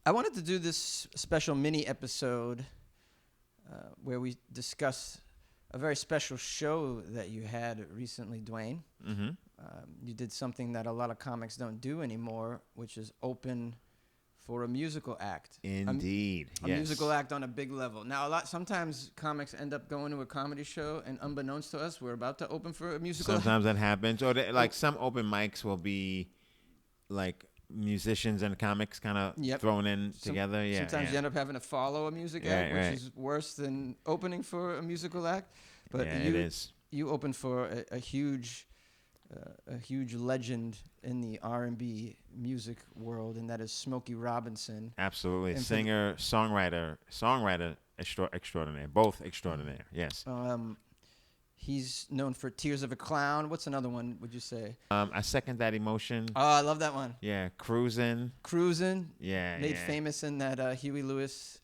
I wanted to do this special mini episode where we discuss a very special show that you had recently, Dwayne. Mm-hmm. You did something that a lot of comics don't do anymore, which is open for a musical act. Indeed, a musical act on a big level. Now, sometimes comics end up going to a comedy show, and unbeknownst to us, we're about to open for a musical Sometimes that happens. Or like some open mics will be like musicians and comics kind of thrown in together. Yeah. Sometimes you end up having to follow a music act, which is worse than opening for a musical act. But it is. You opened for a huge legend in the R&B music world, and that is Smokey Robinson. Absolutely. And singer, songwriter extraordinaire. Both extraordinaire, yes. He's known for Tears of a Clown. What's another one, would you say? I Second That Emotion. Oh, I love that one. Yeah, Cruisin'. Yeah. Made famous in that Huey Lewis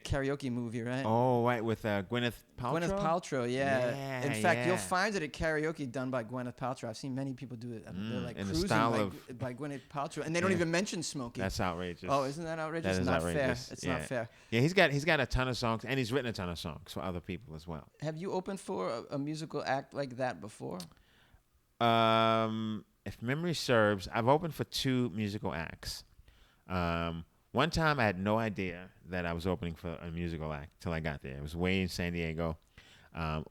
karaoke movie, right? Oh, right, with Gwyneth Paltrow? Gwyneth Paltrow, yeah. In fact, you'll find it at karaoke done by Gwyneth Paltrow. I've seen many people do it. They're like in cruising the style by Gwyneth Paltrow, and they don't even mention Smokey. That's outrageous. Oh, isn't that outrageous? That is not outrageous. Fair. It's not fair. Yeah, he's got a ton of songs, and he's written a ton of songs for other people as well. Have you opened for a musical act like that before? If memory serves, I've opened for 2 musical acts. One time I had no idea that I was opening for a musical act till I got there. It was way in San Diego,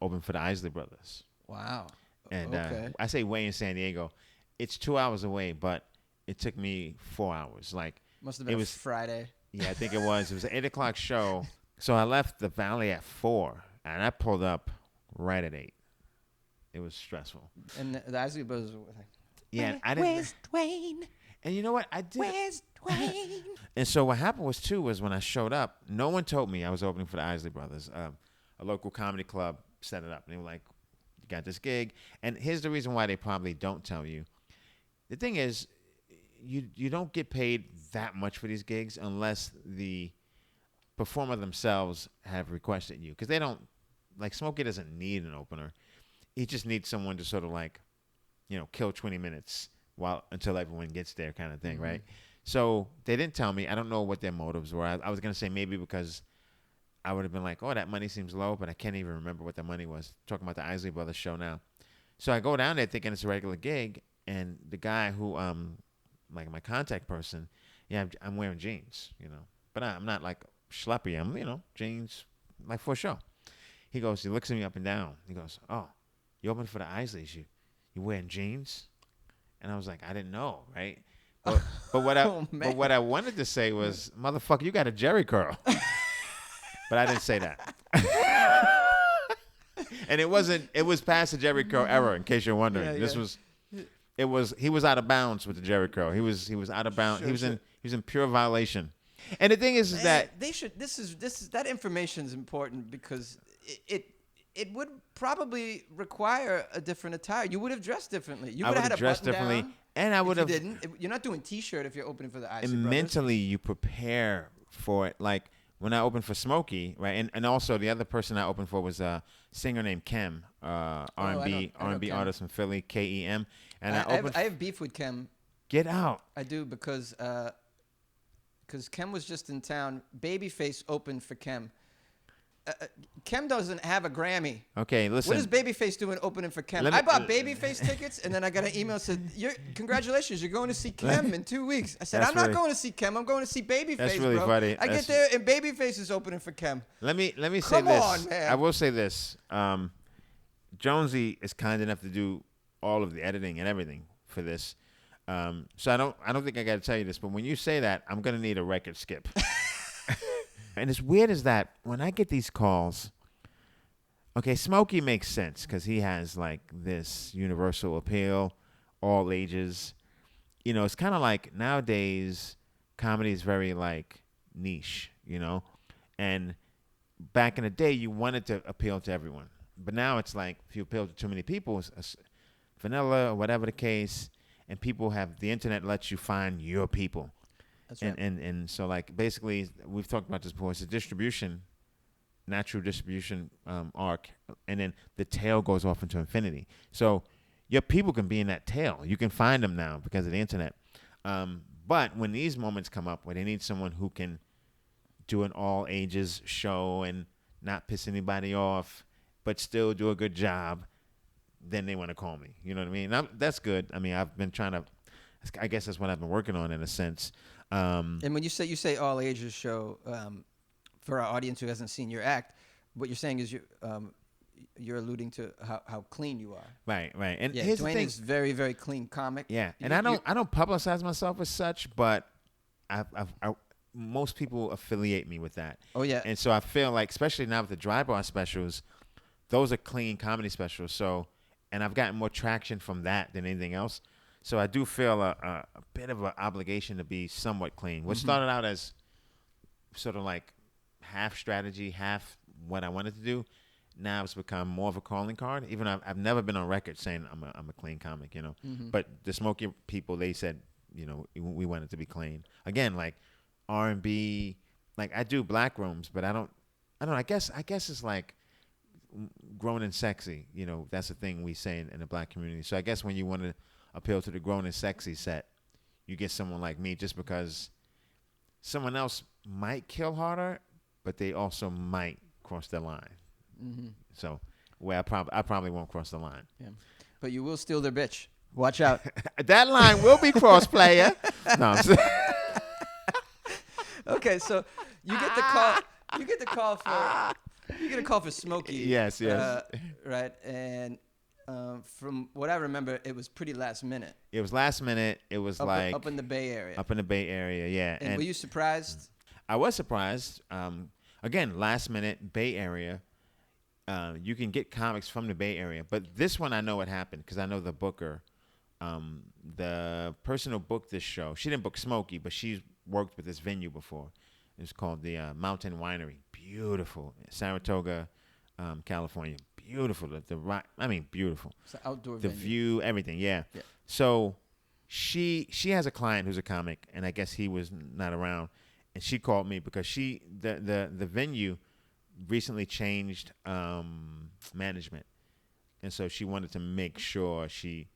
open for the Isley Brothers. Wow. And okay. I say way in San Diego. It's 2 hours away, but it took me 4 hours. Like must have been a Friday. Yeah, I think it was. It was an 8 o'clock show. So I left the Valley at 4, and I pulled up right at 8. It was stressful. And the Isley Brothers were like, yeah, I didn't. Where's Dwayne? And you know what? I did. Where's Dwayne? And so what happened was when I showed up, no one told me I was opening for the Isley Brothers. A local comedy club set it up. And they were like, you got this gig. And here's the reason why they probably don't tell you. The thing is, you don't get paid that much for these gigs unless the performer themselves have requested you. Because they don't, like Smokey doesn't need an opener. He just needs someone to sort of like, kill 20 minutes until everyone gets there kind of thing, right? So they didn't tell me. I don't know what their motives were. I was going to say maybe because I would have been like, oh, that money seems low, but I can't even remember what the money was. Talking about the Isley Brothers show now. So I go down there thinking it's a regular gig, and the guy who, like my contact person, I'm wearing jeans, But I'm not like schleppy. I'm, jeans, like for a show. He looks at me up and down. He goes, oh, you open for the Isleys. You wearing jeans? And I was like, I didn't know, right? But what I wanted to say was, motherfucker, you got a Jerry curl. But I didn't say that. And it was past the Jerry curl era, in case you're wondering. He was out of bounds with the Jerry curl. He was out of bounds. He was in pure violation. And the thing is that that information is important because it would probably require a different attire. You would have dressed differently. You would have had a button differently, down. And I would have. You didn't. You're not doing T-shirt if you're opening for the Isley Brothers. Mentally, you prepare for it. Like when I opened for Smokey, right, and also the other person I opened for was a singer named Kem, R&B artist from Philly, Kem. And I have beef with Kem. Get out. I do because Kem was just in town. Babyface opened for Kem. Kem doesn't have a Grammy. Okay, listen. What is Babyface doing opening for Kem? I bought Babyface tickets, and then I got an email that said, congratulations, you're going to see Kem in 2 weeks. I said, I'm not going to see Kem. I'm going to see Babyface, That's really bro. funny. I get there, and Babyface is opening for Kem. Let me say this. Come on, man. I will say this. Jonesy is kind enough to do all of the editing and everything for this. So I don't think I got to tell you this, but when you say that, I'm going to need a record skip. And as weird as that, when I get these calls, okay, Smokey makes sense because he has like this universal appeal, all ages. It's kind of like nowadays, comedy is very like niche, and back in the day, you wanted to appeal to everyone. But now it's like if you appeal to too many people, it's vanilla or whatever the case, and the internet lets you find your people. That's right. And so like basically we've talked about this before. It's a natural distribution arc, and then the tail goes off into infinity. So your people can be in that tail. You can find them now because of the internet. But when these moments come up where they need someone who can do an all ages show and not piss anybody off, but still do a good job, then they want to call me. You know what I mean? That's good. I mean, I've been trying to. I guess that's what I've been working on in a sense. And when you say all ages show, for our audience who hasn't seen your act, what you're saying is you're alluding to how clean you are. Right. And yeah, here's Dwayne the thing. is very, very clean comic. Yeah, and I don't publicize myself as such, but most people affiliate me with that. Oh yeah. And so I feel like, especially now with the dry bar specials, those are clean comedy specials. So, and I've gotten more traction from that than anything else. So I do feel a bit of an obligation to be somewhat clean. What started out as sort of like half strategy, half what I wanted to do, now it's become more of a calling card. Even I've never been on record saying I'm a clean comic, you know. But the Smokey people, they said, you know, we want it to be clean. Again, like R&B, like I do black rooms, but I don't. I guess it's like grown and sexy. You know, that's the thing we say in the black community. So I guess when you want to appeal to the grown and sexy set, you get someone like me, just because someone else might kill harder, but they also might cross the line. So where I probably won't cross the line. Yeah, but you will steal their bitch. Watch out. That line will be cross player. No, I'm saying. Okay, so you get the call. You get a call for Smokey. Yes. Right, and from what I remember, it was pretty last minute. It was last minute. It was up in the Bay Area. Up in the Bay Area, yeah. And were you surprised? I was surprised. Again, last minute, Bay Area. You can get comics from the Bay Area, but this one I know what happened because I know the booker. The person who booked this show, she didn't book Smokey, but she's worked with this venue before. It's called the Mountain Winery. Beautiful, Saratoga, California. Beautiful. Beautiful. It's an outdoor the venue. View, everything. Yeah. So she has a client who's a comic, and I guess he was not around, and she called me because the venue recently changed management, and so she wanted to make sure she's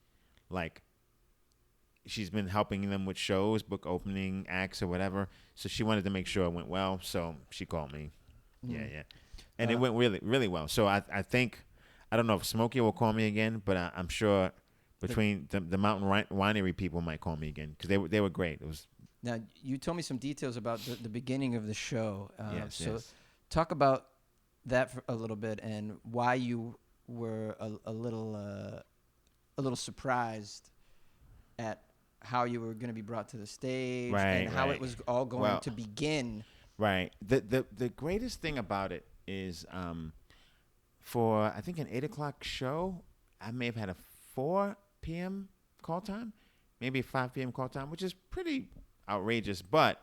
been helping them with shows, book opening acts or whatever. So she wanted to make sure it went well. So she called me. Yeah. And it went really, really well. So I think, I don't know if Smokey will call me again, but I'm sure between the Mountain Winery people might call me again because they were great. It was. Now, you told me some details about the beginning of the show. Yes. Talk about that for a little bit and why you were a little surprised at how you were going to be brought to the stage and how it was all going to begin. Right. The greatest thing about it is for, I think, an 8 o'clock show, I may have had a 4 p.m. call time, maybe a 5 p.m. call time, which is pretty outrageous, but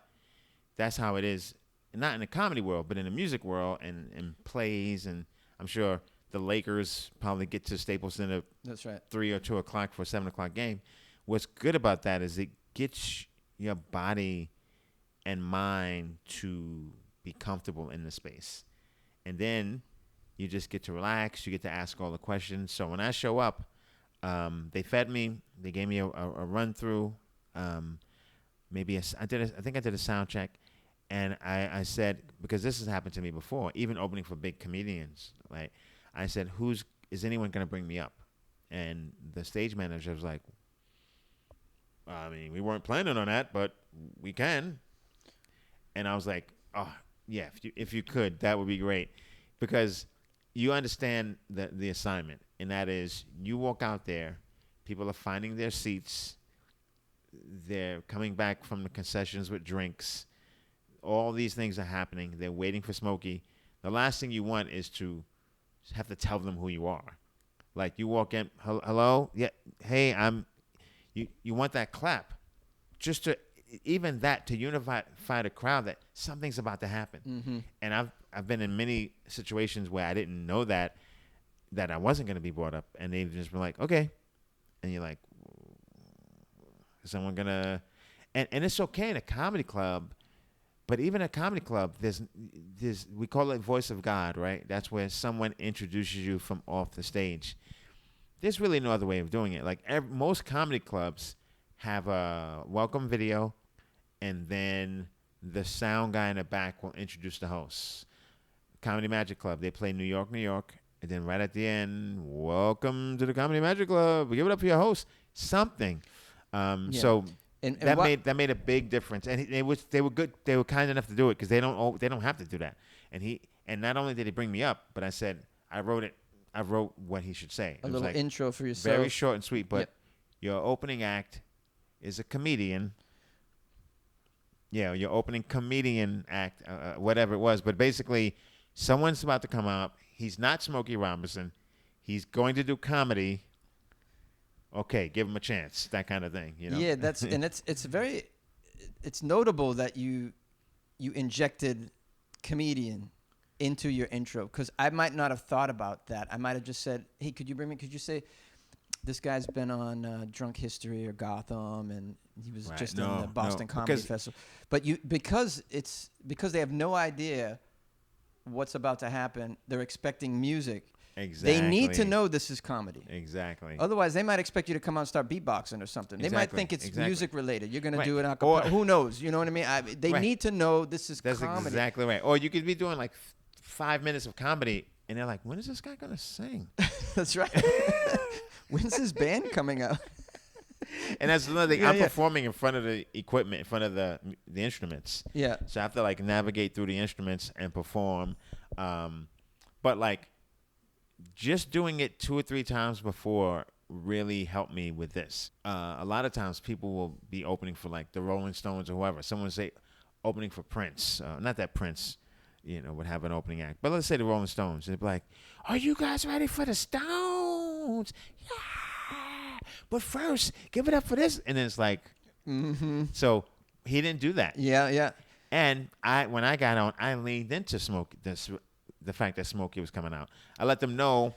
that's how it is. Not in the comedy world, but in the music world and plays, and I'm sure the Lakers probably get to Staples Center. That's right. 3 or 2 o'clock for a 7 o'clock game. What's good about that is it gets your body and mind to be comfortable in the space, and then you just get to relax. You get to ask all the questions. So when I show up, they fed me. They gave me a run through. I think I did a sound check. And I said, because this has happened to me before, even opening for big comedians, right? I said, is anyone going to bring me up? And the stage manager was like, I mean, we weren't planning on that, but we can. And I was like, oh, yeah, if you could, that would be great. Because you understand the assignment, and that is you walk out there, people are finding their seats, they're coming back from the concessions with drinks. All these things are happening. They're waiting for Smokey. The last thing you want is to have to tell them who you are. Like you walk in, hello, yeah, hey, you want that clap, just to even that to unify the crowd that something's about to happen. Mm-hmm. And I've been in many situations where I didn't know that I wasn't going to be brought up, and they've just been like, okay, and you're like, is someone gonna? And it's okay in a comedy club. But even a comedy club, there's we call it voice of God, right? That's where someone introduces you from off the stage. There's really no other way of doing it. Like most comedy clubs have a welcome video, and then the sound guy in the back will introduce the hosts. Comedy Magic Club, they play New York, New York, and then right at the end, welcome to the Comedy Magic Club. Give it up for your host. Something. So and that made a big difference, and they were good. They were kind enough to do it because they don't have to do that. And not only did he bring me up, but I said I wrote what he should say. A little intro for yourself. Very short and sweet, but your opening act is a comedian. Yeah, your opening comedian act, whatever it was. But basically, someone's about to come out. He's not Smokey Robinson. He's going to do comedy. Okay, give him a chance. That kind of thing, you know. Yeah, it's notable that you injected comedian into your intro, because I might not have thought about that. I might have just said, "Hey, could you say this guy's been on Drunk History or Gotham, and he was just in the Boston Comedy Festival." But because they have no idea what's about to happen, they're expecting music. Exactly. They need to know this is comedy. Exactly. Otherwise, they might expect you to come out and start beatboxing or something. They might think it's music related. You're going to do it a cappella. Who knows? You know what I mean? They need to know this is comedy. That's exactly right. Or you could be doing like 5 minutes of comedy, and they're like, when is this guy going to sing? That's right. When's his band coming out? And that's another thing. I'm performing in front of the equipment, in front of the instruments. Yeah. So I have to like navigate through the instruments and perform. But like just doing it 2 or 3 times before really helped me with this. A lot of times people will be opening for like the Rolling Stones or whoever. Someone say opening for Prince. Not that Prince, would have an opening act. But let's say the Rolling Stones. And they'd be like, are you guys ready for the Stones? Yeah. But first, give it up for this. And then it's like, So he didn't do that. Yeah, yeah. And when I got on, I leaned into the fact that Smokey was coming out. I let them know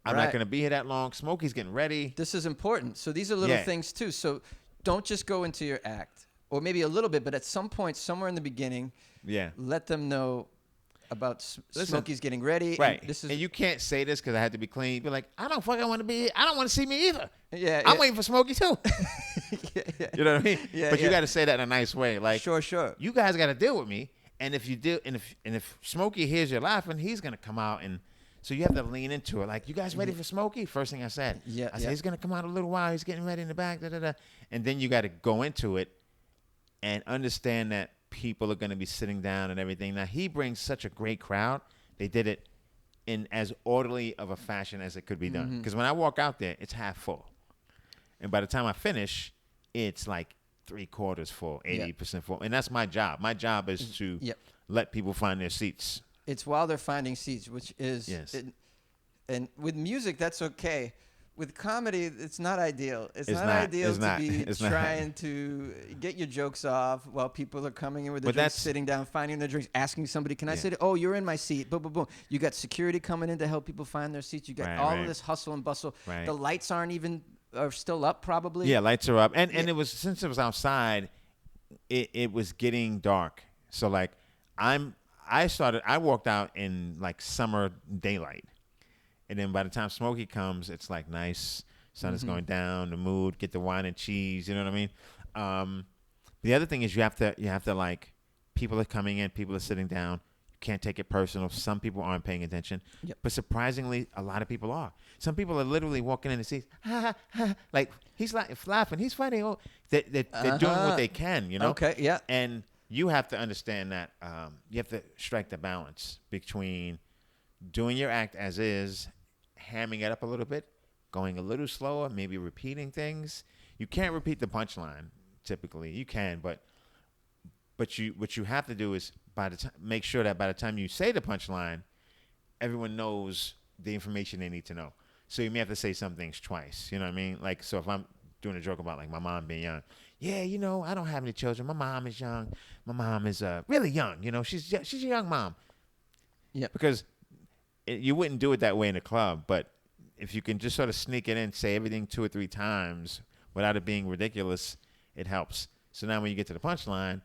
I'm not going to be here that long. Smokey's getting ready. This is important. So these are little things too. So don't just go into your act, or maybe a little bit, but at some point, somewhere in the beginning, let them know about Smokey's getting ready. Right. And you can't say this because I had to be clean. Be like, I don't fucking want to be here. I don't want to see me either. Yeah. I'm waiting for Smokey too. You know what I mean? Yeah. But you got to say that in a nice way. Like, sure. You guys got to deal with me. And if you do, and if Smokey hears you laughing, he's gonna come out, and so you have to lean into it. Like, you guys ready for Smokey? First thing I said. I said he's gonna come out a little while. He's getting ready in the back. And then you got to go into it and understand that people are gonna be sitting down and everything. Now he brings such a great crowd. They did it in as orderly of a fashion as it could be done. Because when I walk out there, it's half full, and by the time I finish, it's like 3/4 full, 80% full. And that's my job. My job is to let people find their seats. It's while they're finding seats, which is, and with music, that's okay. With comedy, it's not ideal. It's not ideal to be trying to get your jokes off while people are coming in with their drinks, sitting down, finding their drinks, asking somebody, can I sit? Oh, you're in my seat. Boom, boom, boom. You got security coming in to help people find their seats. You got all of this hustle and bustle. Right. The lights are still up probably. Yeah, lights are up. And it was, since it was outside, it was getting dark. So like I walked out in like summer daylight. And then by the time Smokey comes, it's like nice. Sun is going down, the mood, get the wine and cheese, you know what I mean? The other thing is you have to like, people are coming in, people are sitting down. You can't take it personal. Some people aren't paying attention. Yep. But surprisingly, a lot of people are. Some people are literally walking in and see, like he's laughing, he's funny. Oh, they're doing what they can, you know? Okay, yeah. And you have to understand that you have to strike the balance between doing your act as is, hamming it up a little bit, going a little slower, maybe repeating things. You can't repeat the punchline typically. You can, but what you have to do is make sure that by the time you say the punchline, everyone knows the information they need to know. So you may have to say some things twice. You know what I mean? Like, so if I'm doing a joke about like my mom being young, I don't have any children. My mom is young. My mom is really young. She's a young mom. Yeah. Because you wouldn't do it that way in a club, but if you can just sort of sneak it in, say everything 2 or 3 times without it being ridiculous, it helps. So now when you get to the punchline,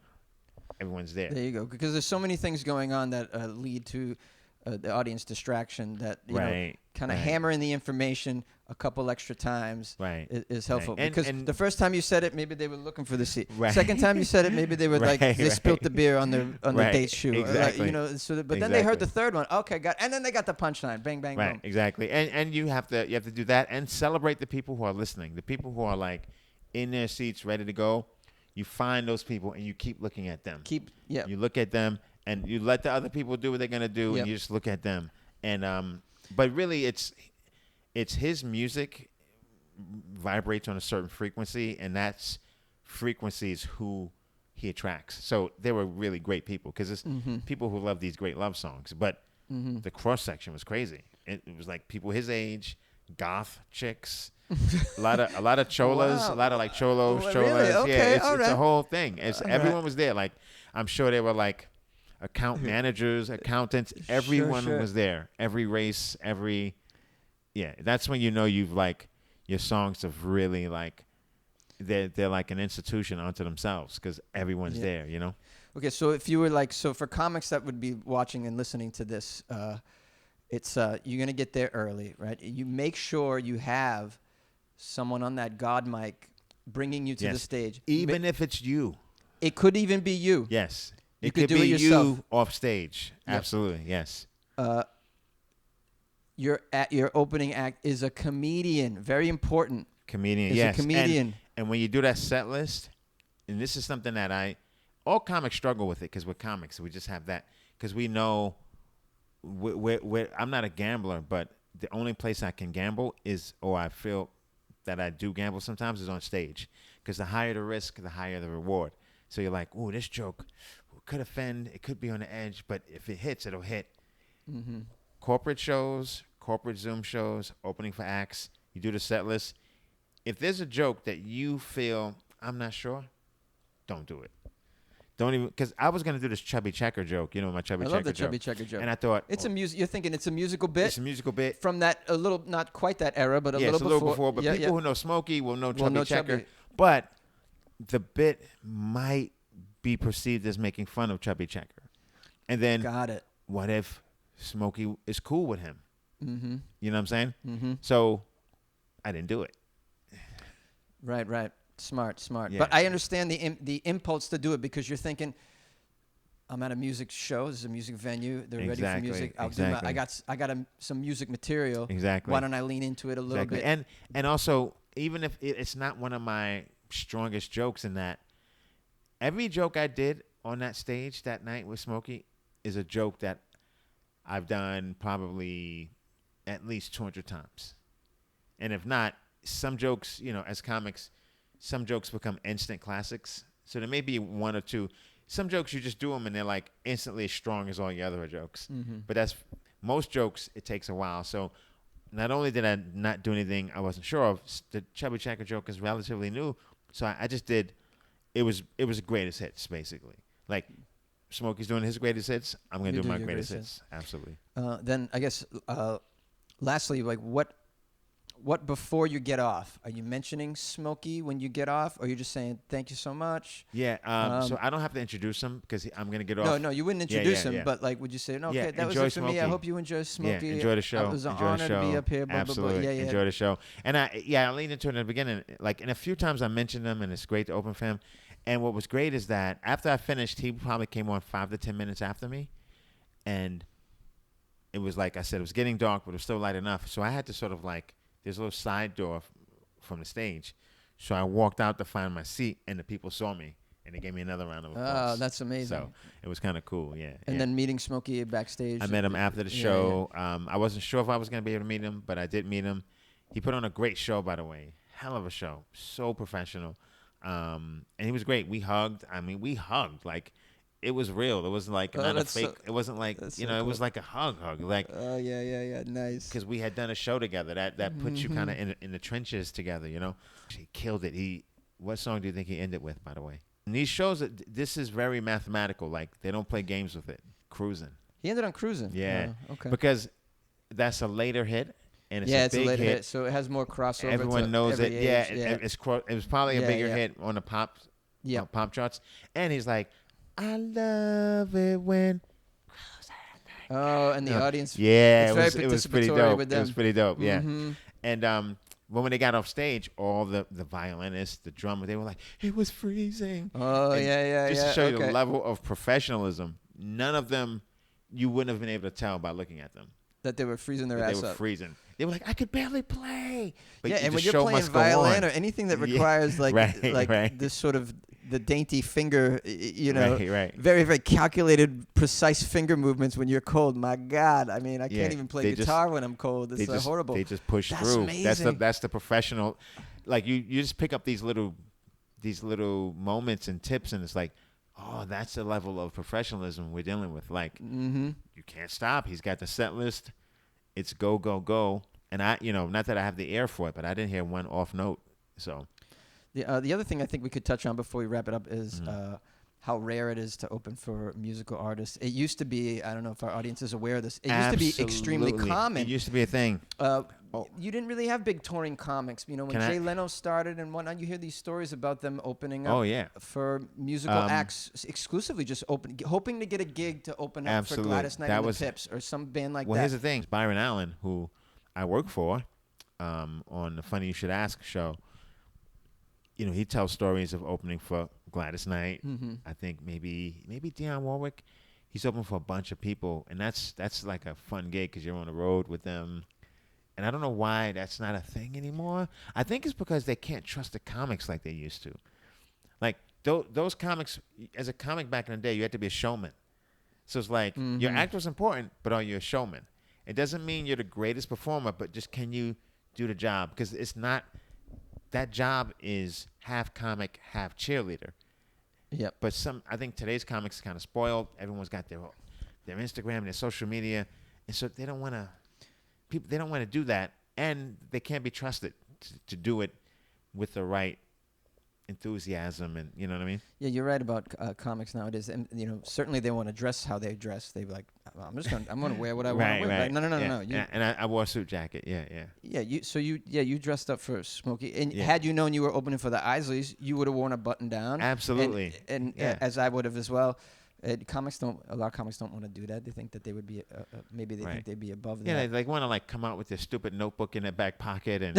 everyone's there. There you go. Because there's so many things going on that lead to the audience distraction that, you know, kind of hammer in the information, a couple extra times Right. is helpful. Right. Because And the first time you said it, maybe they were looking for the seat. Right. Second time you said it, maybe they were like, Right, they spilt right. the beer on the Right. date shoe. Exactly. You know, but then they heard the Exactly. third one. Okay, and then they got the punchline. Bang, bang, Right, boom. exactly. And you have to do that and celebrate the people who are listening. The people who are like in their seats ready to go. You find those people and you keep looking at them. You look at them and you let the other people do what they're gonna do, and you just look at them. And but really, it's his music vibrates on a certain frequency, and that's frequency is who he attracts. So they were really great people because it's people who love these great love songs. But the cross section was crazy. It was like people his age, goth chicks. a lot of cholas, Wow. a lot of like cholos. Really? Okay, Yeah, it's a whole thing. Everyone right. was there. Like I'm sure they were like account managers, accountants. Everyone sure. was there. Every race, that's when you know you've like your songs have really like they're like an institution unto themselves because everyone's there. You know. Okay, so if you were like, so for comics that would be watching and listening to this, it's you're gonna get there early, right? You make sure you have someone on that God mic bringing you to the stage, even if it's you. It could even be you. Yes, You it could could do be it yourself. you off stage. Yep. Absolutely, yes. Your opening act is a comedian. Very important. Comedian, Is yes. a comedian. And when you do that set list, and this is something that all comics struggle with it because we're comics. We just have that because we know I'm not a gambler, but the only place I can gamble is, or I feel that I do gamble sometimes, is on stage because the higher the risk, the higher the reward. So you're like, oh, this joke could offend. It could be on the edge, but if it hits, it'll hit. Mm-hmm. Corporate shows, corporate Zoom shows, opening for acts, you do the set list. If there's a joke that you feel, I'm not sure, don't do it. Don't even, because I was going to do this chubby checker joke, my chubby checker joke. I love the chubby checker joke. And I thought, it's you're thinking it's a musical bit? It's a musical bit. From that, a little, not quite that era, but a little before. Yeah, it's a little before, but people who know Smokey will know chubby checker. Chubby. But the bit might be perceived as making fun of chubby checker. And then, got it. What if Smokey is cool with him? Mm-hmm. You know what I'm saying? Mm-hmm. So I didn't do it. Right. Smart. Yeah. But I understand the impulse to do it because you're thinking, I'm at a music show. This is a music venue. They're ready for music. I got some music material. Exactly. Why don't I lean into it a little bit? And also, even if it's not one of my strongest jokes in that, every joke I did on that stage that night with Smokey is a joke that I've done probably at least 200 times. And if not, some jokes, as comics, some jokes become instant classics. So there may be one or two. Some jokes you just do them and they're like instantly as strong as all your other jokes. Mm-hmm. But that's most jokes. It takes a while. So not only did I not do anything I wasn't sure of, the chubby checker joke is relatively new. So I just did. It was greatest hits basically. Like Smokey's doing his greatest hits. I'm gonna do my greatest hits. Absolutely. Then I guess lastly, like what before you get off? Are you mentioning Smokey when you get off, or are you just saying thank you so much? Yeah. So I don't have to introduce him because I'm gonna get off. No, you wouldn't introduce him. But like, would you say, okay, that was it for Smokey. me. I hope you enjoy Smokey. Yeah, enjoy the show. It was an honor to be up here. Blah, Absolutely. Blah, blah. Yeah. Enjoy the show. And I leaned into it in the beginning, and a few times I mentioned him, and it's great to open for him. And what was great is that after I finished, he probably came on 5 to 10 minutes after me, and it was like I said, it was getting dark, but it was still light enough. So I had to sort of like, there's a little side door from the stage. So I walked out to find my seat, and the people saw me, and they gave me another round of applause. Oh, that's amazing. So it was kind of cool, yeah. And then meeting Smokey backstage. I met him after the show. Yeah. I wasn't sure if I was going to be able to meet him, but I did meet him. He put on a great show, by the way. Hell of a show. So professional. And he was great. We hugged. Like, it was real. It wasn't like not a fake. It wasn't like, it was like a hug. Like, oh, yeah. Nice. Because we had done a show together that puts you kind of in the trenches together, He killed it. What song do you think he ended with, by the way? And these shows, this is very mathematical. Like, they don't play games with it. Cruising. He ended on Cruising. Yeah. Okay. Because that's a later hit. And it's a big a later hit, so it has more crossover. Everyone knows it. Age. Yeah, it was probably a bigger hit on the pop charts. And he's like, I love it when. Oh, and the audience. Yeah, it was pretty dope. It was pretty dope. Yeah, And when they got off stage, all the violinists, the drummer, they were like, "It was freezing." Oh, And yeah. Just to show you the Okay. level of professionalism, none of them you wouldn't have been able to tell by looking at them. That they were freezing their That ass they were up. freezing. They were like, "I could barely play." But Yeah, and the when you're show playing must go violin on. or anything that Yeah, requires like right. this sort of the dainty finger, you know, Right. very, very calculated, precise finger movements when you're cold. My God, I mean, I Yeah, can't even play they guitar when I'm cold. It's horrible. They just push That's through. amazing. That's the professional. Like you just pick up these little moments and tips, and it's like, oh, that's the level of professionalism we're dealing with. Like, you can't stop. He's got the set list. It's go, go, go. And I, not that I have the ear for it, but I didn't hear one off note. So The other thing I think we could touch on before we wrap it up is how rare it is to open for musical artists. It used to be, I don't know if our audience is aware of this, it used to be extremely common. It used to be a thing. You didn't really have big touring comics. When Jay Leno started and whatnot, you hear these stories about them opening up for musical acts exclusively, just hoping to get a gig to open up for Gladys Knight and the Pips or some band like that. Well, here's the thing. Byron Allen, who I work for on the Funny You Should Ask show, he tells stories of opening for Gladys Knight. I think maybe Dionne Warwick. He's opened for a bunch of people, and that's like a fun gig because you're on the road with them. And I don't know why that's not a thing anymore. I think it's because they can't trust the comics like they used to. Like those comics, as a comic back in the day, you had to be a showman. So it's like your act was important, but are you a showman? It doesn't mean you're the greatest performer, but just can you do the job? Because it's not. That job is half comic, half cheerleader. Yep. But I think today's comics are kind of spoiled. Everyone's got their Instagram, their social media, and so they don't want to. They don't want to do that, and they can't be trusted to do it with the right enthusiasm, and you know what I mean. Yeah, you're right about comics nowadays, and certainly they want to dress how they dress. They be like, I'm gonna wear what I want to wear. Right. No. And I wore a suit jacket. Yeah. Yeah, you dressed up for Smokey, and had you known you were opening for the Isleys, you would have worn a button down. Absolutely. And as I would have as well. A lot of comics don't want to do that. They think that they would be maybe they think they'd be above that. Yeah, they want to come out with their stupid notebook in their back pocket and.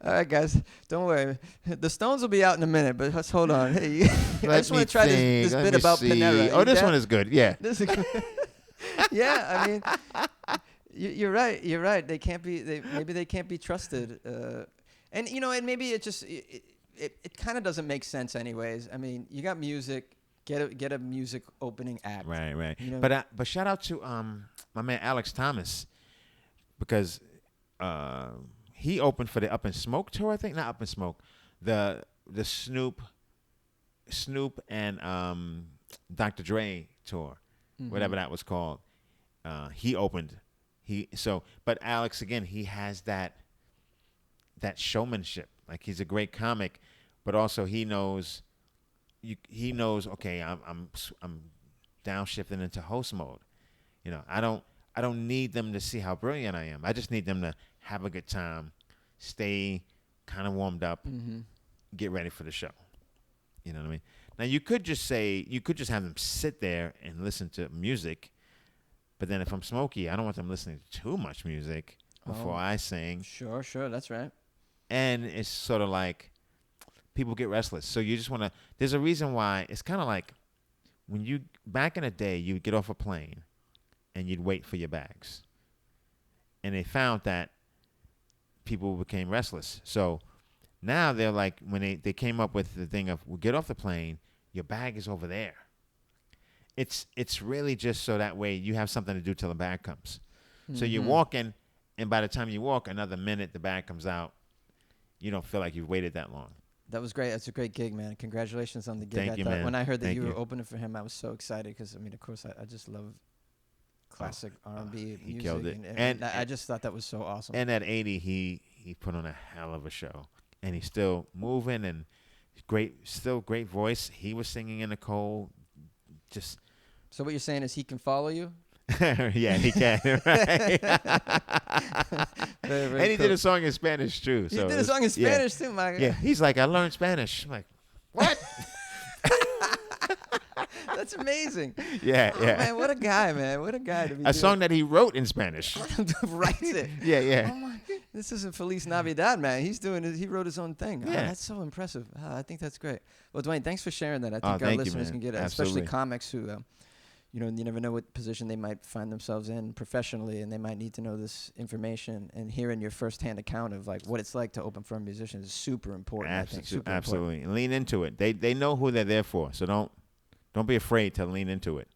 All right, guys, don't worry. The Stones will be out in a minute, but let's hold on. Hey, I just want to try this bit about Panera. Oh, this one is good. Yeah. Yeah, I mean, you're right. You're right. They can't be. Maybe they can't be trusted. And and maybe it just. It kind of doesn't make sense anyways. I mean, you got music, get a music opening act. Right. But shout out to my man Alex Thomas, because he opened for the Up in Smoke tour, I think. Not Up in Smoke. The Snoop and Dr. Dre tour. Whatever that was called. He opened. But Alex, again, he has that showmanship. Like, he's a great comic, but also he knows. Okay, I'm downshifting into host mode. I don't need them to see how brilliant I am. I just need them to have a good time, stay kind of warmed up, get ready for the show. You know what I mean? Now you could just have them sit there and listen to music, but then if I'm Smokey, I don't want them listening to too much music before I sing. Sure, that's right. And it's sort of like people get restless. So you just want to – there's a reason why it's kind of like when you – back in the day, you'd get off a plane and you'd wait for your bags. And they found that people became restless. So now they're like – when they came up with the thing of, well, get off the plane, your bag is over there. It's really just so that way you have something to do till the bag comes. So you're walking, and by the time you walk, another minute, the bag comes out. You don't feel like you've waited that long. That was great. That's a great gig, man. Congratulations on the gig. Thank you, man. When I heard that Thank you were you. opening for him, I was so excited because, I mean, of course, I just love classic R&B music. He killed it. And I just thought that was so awesome. And at 80, he put on a hell of a show. And he's still moving and still great voice. He was singing in the cold. Just. So what you're saying is he can follow you? Yeah, he can. Right? Very, very and he cool. did a song in Spanish too. He did a song in Spanish too, my guy. Yeah, he's like, I learned Spanish. I'm like, what? That's amazing. Yeah, Oh, yeah. man, what a guy, man. What a guy to be A song that he wrote in Spanish. Writes it. Yeah, yeah. Oh my, this isn't Feliz Navidad, man. He wrote his own thing. Oh, Yeah. that's so impressive. I think that's great. Well, Dwayne, thanks for sharing that. I think our thank you, listeners man. can get it, Absolutely. especially comics who, you never know what position they might find themselves in professionally, and they might need to know this information. And hearing your firsthand account of like what it's like to open for a musician is super important. I think super Absolutely. And lean into it. They know who they're there for, so don't be afraid to lean into it.